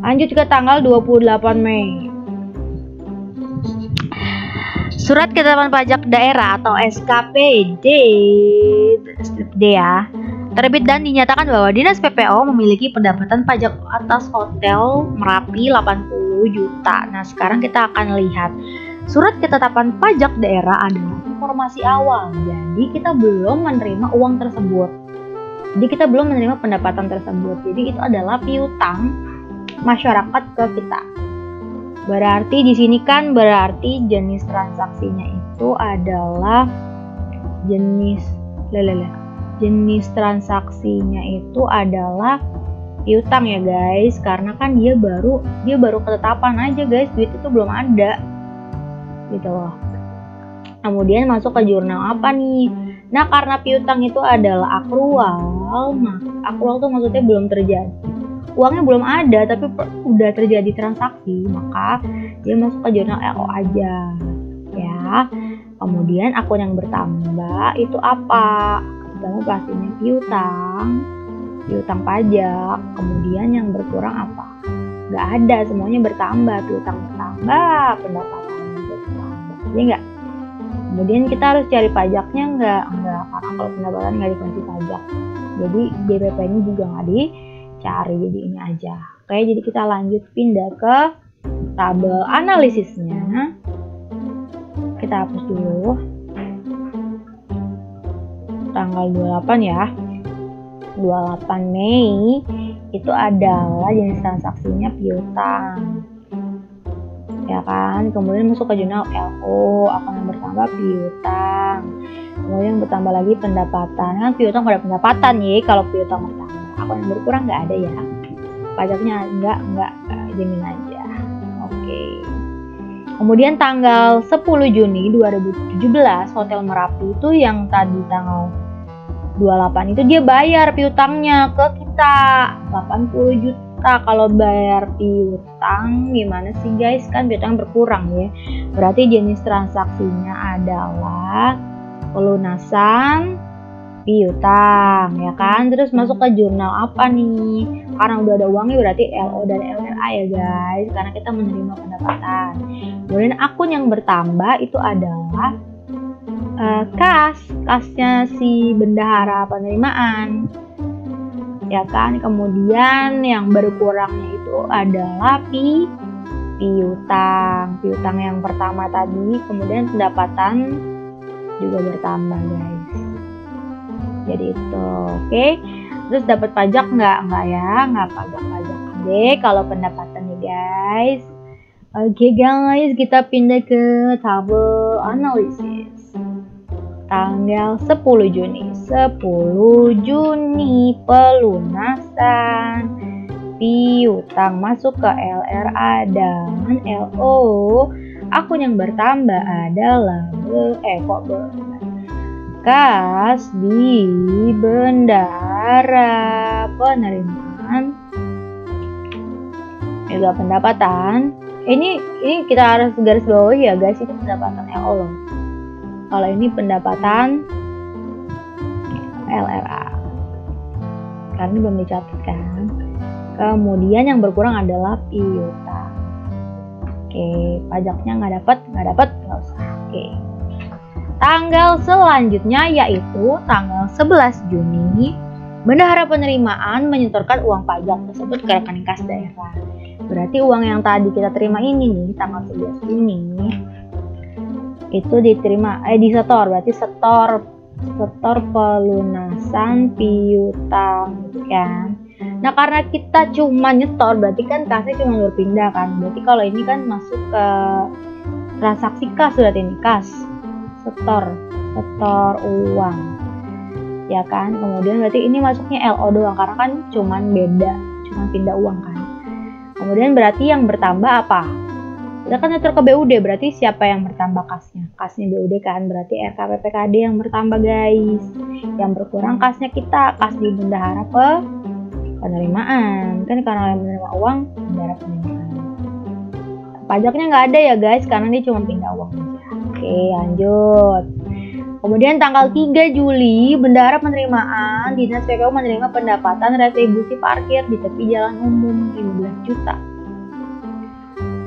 Lanjut ke tanggal 28 Mei. Surat Ketetapan Pajak Daerah atau SKPD ya, terbit dan dinyatakan bahwa Dinas PPO memiliki pendapatan pajak atas hotel Merapi 80 juta. Nah, sekarang kita akan lihat Surat Ketetapan Pajak Daerah adalah informasi awal. Jadi kita belum menerima uang tersebut. Jadi kita belum menerima pendapatan tersebut. Jadi itu adalah piutang masyarakat ke kita. Berarti di sini kan berarti jenis transaksinya itu adalah jenis transaksinya itu adalah piutang ya guys, karena kan dia baru ketetapan aja guys, duit itu belum ada gitu loh. Kemudian masuk ke jurnal apa nih? Nah, karena piutang itu adalah akrual, akrual tuh maksudnya belum terjadi, uangnya belum ada tapi udah terjadi transaksi, maka dia masuk ke jurnal LO aja ya. Kemudian akun yang bertambah itu apa? Pertama pastinya piutang pajak. Kemudian yang berkurang apa? Nggak ada, semuanya bertambah. Piutang bertambah, pendapatan bertambah, ya nggak? Kemudian kita harus cari pajaknya nggak, karena kalau pendapatan nggak dikasih pajak, jadi DPP-nya juga nggak dicari, jadi ini aja. Oke, jadi kita lanjut pindah ke tabel analisisnya. Kita hapus dulu tanggal 28 ya. 28 Mei itu adalah jenis transaksinya piutang ya kan. Kemudian masuk ke jurnal LO, akun yang bertambah piutang. Kemudian bertambah lagi pendapatan, kan piutang pada pendapatan ya. Kalau piutang bertambah, akun yang berkurang nggak ada ya, pajaknya enggak jamin aja. Oke. Kemudian tanggal 10 Juni 2017 Hotel Merapi itu yang tadi tanggal 28 itu dia bayar piutangnya ke kita 80 juta. Kalau bayar piutang gimana sih guys, kan piutang berkurang ya. Berarti jenis transaksinya adalah pelunasan piutang ya kan. Terus masuk ke jurnal apa nih? Karena udah ada uangnya berarti LO dan LRA ya guys, karena kita menerima pendapatan. Kemudian akun yang bertambah itu adalah kasnya si bendahara penerimaan ya kan. Kemudian yang berkurangnya itu adalah piutang yang pertama tadi. Kemudian pendapatan juga bertambah guys, jadi itu. Oke. Terus dapat pajak nggak ya, nggak pajak deh kalau pendapatannya guys. Oke guys, kita pindah ke tabel analisis tanggal 10 Juni pelunasan piutang masuk ke LRA dan LO. Akun yang bertambah adalah kas di bendahara penerimaan juga pendapatan. Ini kita harus garis bawahi ya guys, itu pendapatan LO loh. Kalau ini pendapatan LRA karena belum dicatat kan. Kemudian yang berkurang adalah piutang. Oke, pajaknya nggak dapat nggak usah. Oke. Tanggal selanjutnya yaitu tanggal 11 Juni, bendahara penerimaan menyetorkan uang pajak tersebut ke rekening kas daerah. Berarti uang yang tadi kita terima ini nih tanggal 11 Juni itu disetor, berarti setor pelunasan piutang gitu kan. Nah, karena kita cuma nyetor berarti kan kasnya cuma berpindah kan. Berarti kalau ini kan masuk ke transaksi kas, berarti ini kas. Setor uang ya kan. Kemudian berarti ini masuknya LO doang karena kan cuman pindah uang kan. Kemudian berarti yang bertambah apa? Kita kan nyetor ke BUD, berarti siapa yang bertambah kasnya? Kasnya BUD kan, berarti RKPPKD yang bertambah guys. Yang berkurang kasnya kita, kas di bendahara penerimaan kan, karena yang menerima uang bendahara penerimaan. Pajaknya nggak ada ya guys, karena dia cuma pindah uang aja. Oke, lanjut. Kemudian tanggal 3 Juli, bendahara penerimaan Dinas PPO menerima pendapatan retribusi parkir di tepi jalan umum 15 juta.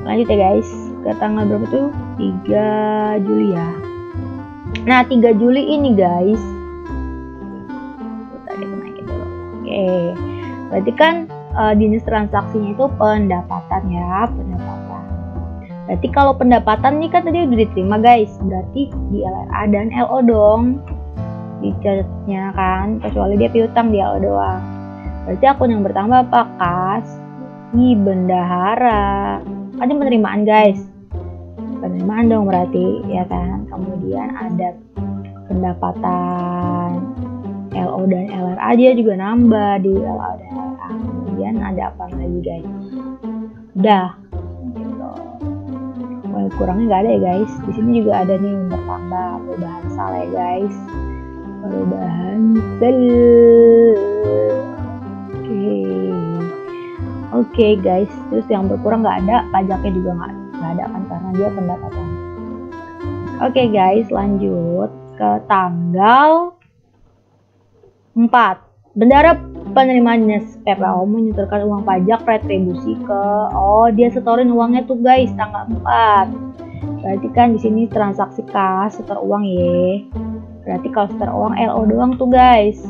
Lanjut ya guys, ke tanggal berapa tuh? 3 Juli ya. Nah 3 Juli ini guys, tadi aku naikin dulu. Oke, berarti kan jenis transaksinya itu pendapatan ya, pendapatan. Berarti kalau pendapatan nih kan tadi udah diterima guys, berarti di LRA dan LO dong dicatatnya kan, kecuali dia piutang di LO doang. Berarti akun yang bertambah apa? Kas, bendahara. Kan ini penerimaan guys, penerimaan dong berarti ya kan. Kemudian ada pendapatan LO dan LRA, dia juga nambah di LO dan LRA. Kemudian ada apa lagi guys? Udah gitu. Kurangnya nggak ada ya guys. Di sini juga ada nih yang bertambah, perubahan sal ya guys, perubahan sal. Oke guys, terus yang berkurang nggak ada, pajaknya juga nggak ada kan karena dia pendapatan. Oke guys, lanjut ke tanggal 4. Bendara penerimaan PPO menyetorkan uang pajak retribusi ke dia setorin uangnya tuh guys tanggal 4. Berarti kan di sini transaksi kas setor uang ya. Berarti kalau setor uang LO doang tuh guys.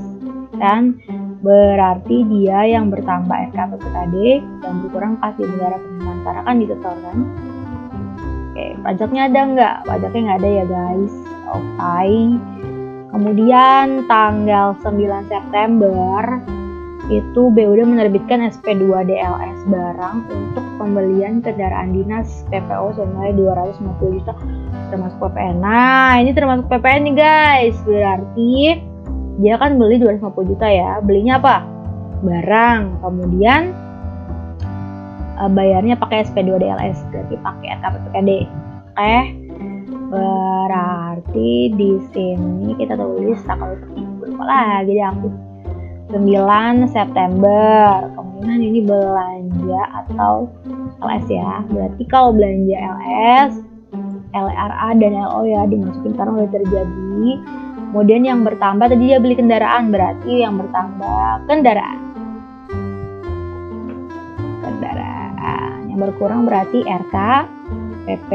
Dan berarti dia yang bertambah RKPPKD dan berkurang kas di bendara penerimaan karena kan disetor kan. Oke, pajaknya ada nggak? Pajaknya nggak ada ya guys. Oke. Kemudian tanggal 9 September itu BUD menerbitkan SP2 DLS barang untuk pembelian kendaraan dinas PPO senilai 250 juta termasuk PPN. Nah, ini termasuk PPN nih guys. Berarti dia kan beli 250 juta ya. Belinya apa? Barang. Kemudian bayarnya pakai SP2 DLS, berarti pakai RKPPKD. Oke. Berarti di sini kita tulis tanggal lupa lagi deh aku. 9 September. Kemudian ini belanja atau LS ya. Berarti kalau belanja LS, LRA dan LO ya dimasukin karena udah terjadi. Kemudian yang bertambah tadi dia beli kendaraan, berarti yang bertambah kendaraan. Yang berkurang berarti RK, PP,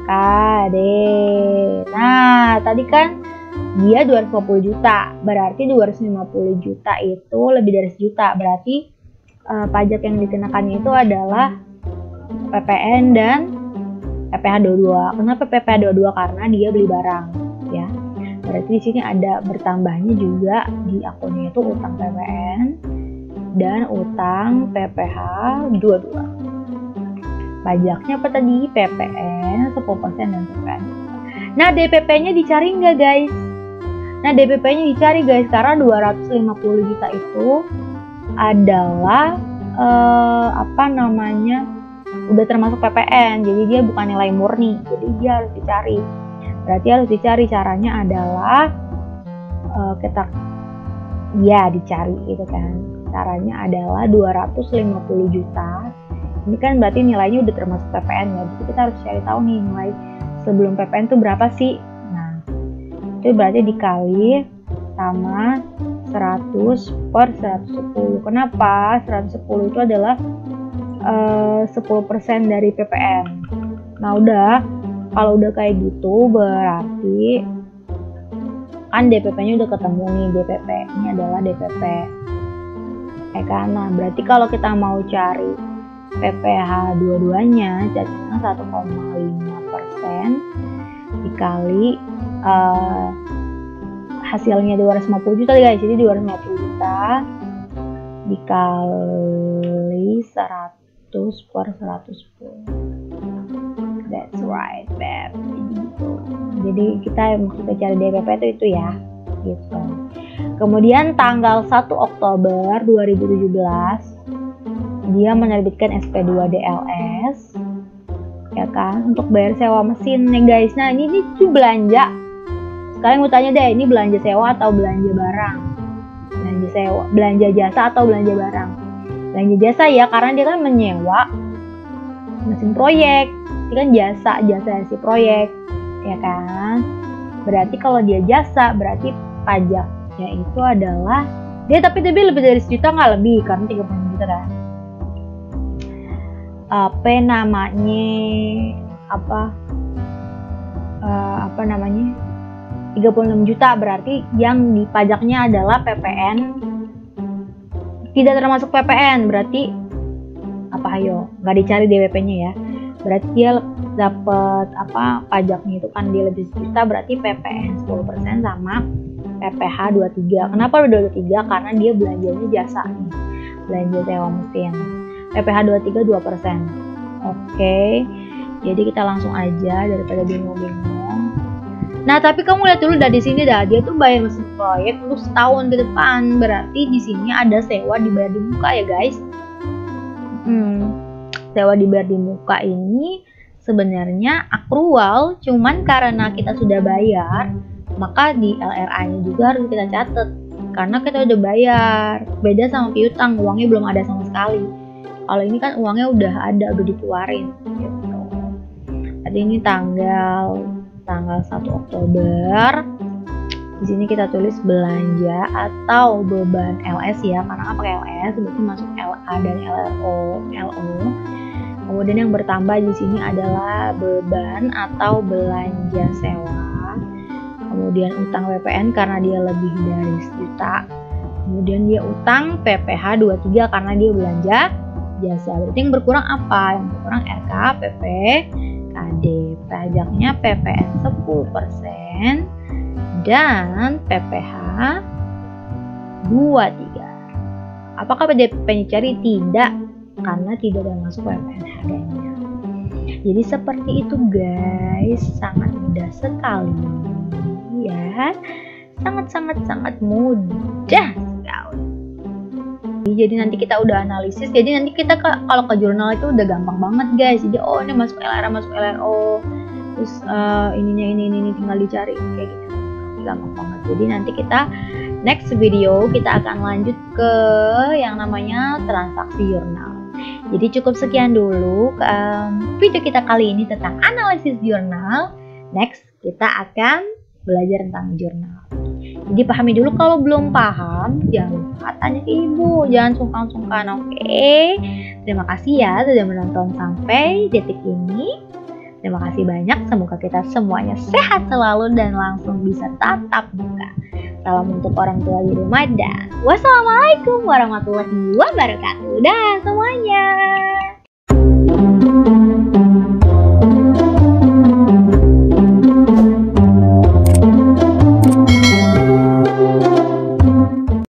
KD. Nah, tadi kan dia 250 juta, berarti 250 juta itu lebih dari sejuta. Berarti pajak yang dikenakannya itu adalah PPN dan PPh 22. Kenapa PPh 22? Karena dia beli barang, ya. Berarti di sini ada bertambahnya juga di akunnya itu utang PPN dan utang PPh 22. Pajaknya apa tadi? PPN 10% dan PPN. Nah, DPP-nya dicari nggak guys? Nah, DPP-nya dicari guys karena 250 juta itu adalah udah termasuk PPN, jadi dia bukan nilai murni, jadi dia harus dicari. Berarti harus dicari, caranya adalah dicari gitu kan. Caranya adalah 250 juta. Ini kan berarti nilainya udah termasuk PPN ya. Jadi kita harus cari tahu nih nilai sebelum PPN itu berapa sih. Nah, itu berarti dikali sama 100 per 110. Kenapa? 110 itu adalah 10% dari PPN. Nah, kalau udah kayak gitu berarti kan DPP-nya udah ketemu nih. DPP ini adalah DPP. Nah, berarti kalau kita mau cari PPh 22-nya, jadinya 1,5% dikali hasilnya 250 juta guys. Jadi 250 juta dikali 100 per 110. That's right, Beb. Jadi kita maksudnya cari DPP itu ya, gitu. Kemudian tanggal 1 Oktober 2017 dia menerbitkan SP2 DLS ya kan untuk bayar sewa mesin nih guys. Nah, ini tuh belanja. Sekarang gue tanya deh, ini belanja sewa atau belanja barang? Belanja sewa, belanja jasa atau belanja barang? Belanja jasa ya, karena dia kan menyewa mesin proyek. Ini kan jasa si proyek ya kan. Berarti kalau dia jasa berarti pajaknya itu adalah dia lebih dari sejuta nggak lebih karena 30 juta kan. namanya apa namanya 36 juta, berarti yang dipajaknya adalah PPN, tidak termasuk PPN, berarti apa, ayo nggak dicari DWP-nya ya, berarti dia dapat pajaknya itu kan dia lebih juta, berarti PPN 10% sama PPh 23. Kenapa 23? Karena dia belanjanya jasa nih, belanja sewa mesin. PPh 23 2%. Oke, jadi kita langsung aja daripada bingung-bingung. Nah, tapi kamu lihat dulu dari sini dah, dia tuh bayar mesin proyek untuk setahun ke depan, berarti di sini ada sewa dibayar di muka ya guys. Sewa dibayar di muka ini sebenarnya akrual, cuman karena kita sudah bayar, maka di LRA-nya juga harus kita catat karena kita udah bayar. Beda sama piutang, uangnya belum ada sama sekali. Kalau ini kan uangnya udah ada, udah dikeluarin gitu. Tadi ini tanggal 1 Oktober. Di sini kita tulis belanja atau beban LS ya, karena kan pakai LS berarti masuk LA dan LO. Kemudian yang bertambah di sini adalah beban atau belanja sewa. Kemudian utang PPN karena dia lebih dari 1 juta. Kemudian dia utang PPh 23 karena dia belanja jasa. Berarti yang berkurang apa? Yang berkurang RK, PP, KD. Pajaknya PPN 10% dan PPh 23. Apakah PDP dicari? Tidak, karena tidak ada masuk PPN harganya. Jadi seperti itu guys, sangat mudah sekali ya, sangat mudah sekali. Jadi nanti kita udah analisis, jadi nanti kita kalau ke jurnal itu udah gampang banget guys. Jadi ini masuk LRA, masuk LRO, terus ini tinggal dicari kayak gitu, gampang banget. Jadi nanti kita next video kita akan lanjut ke yang namanya transaksi jurnal. Jadi cukup sekian dulu video kita kali ini tentang analisis jurnal. Next kita akan belajar tentang jurnal. Jadi pahami dulu, kalau belum paham jangan lupa tanya ke ibu, jangan sungkan-sungkan. Oke, terima kasih ya sudah menonton sampai detik ini. Terima kasih banyak, semoga kita semuanya sehat selalu dan langsung bisa tatap muka. Salam untuk orang tua di rumah dan wassalamualaikum warahmatullahi wabarakatuh. Dah semuanya.